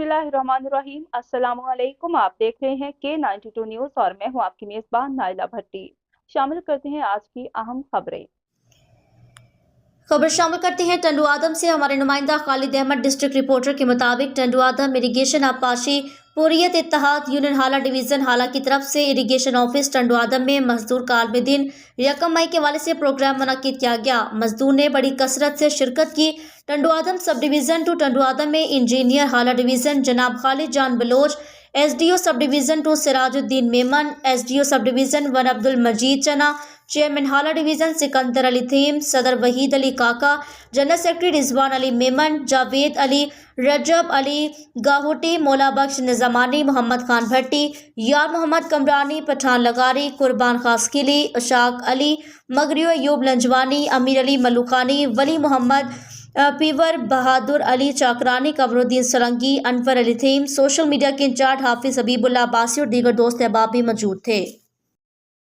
बिस्मिल्लाहिर्रहमानिर्रहीम। अस्सलाम वालेकुम। आप देख रहे हैं K92 न्यूज़ और मैं हूं आपकी मेज़बान नाइला भट्टी। शामिल करते हैं आज की अहम खबरें। खबर शामिल करते हैं टंडू आदम से। हमारे नुमाइंदा खालिद अहमद डिस्ट्रिक्ट रिपोर्टर के मुताबिक टंडू आदम इरिगेशन आबपाशी हुर्रियत इत्तेहाद यूनियन हाला डिवीज़न हाला की तरफ से इरिगेशन ऑफिस टंडू आदम में मजदूर कालमे दिन 1 मई के हवाले से प्रोग्राम मुनक्किद किया गया। मजदूर ने बड़ी कसरत से शिरकत की। टंडू आदम सब डिवीज़न टू टंडू आदम में इंजीनियर हाला डिवीज़न जनाब Khalid Jan Baloch, SDO sub division two Sirajuddin Memon, SDO sub division 1 Abdul Majid Chana, chairman हाला डिवीज़न सिकंदर अली थीम, सदर वहीद अली काका, जनरल सेक्रेटरी रिजवान अली मेमन, जावेद अली, रजब अली गाहुटी, मौला बख्श निज़ामानी, मोहम्मद खान भट्टी, यार मोहम्मद कमरानी, पठान लगारी, कुर्बान खासकिली, अशाक अली, मगरियो अयूब लंजवानी, अमीर अली मलुखानी, वली मोहम्मद पीवर बहादुर अली चाकरानी, कमरुद्दीन सलंगी, अनवर अली थीम, सोशल मीडिया के इंचार्ज हाफिज हबीबुल्लाह अब्बासी और दीगर दोस्त अहबाब भी मौजूद थे।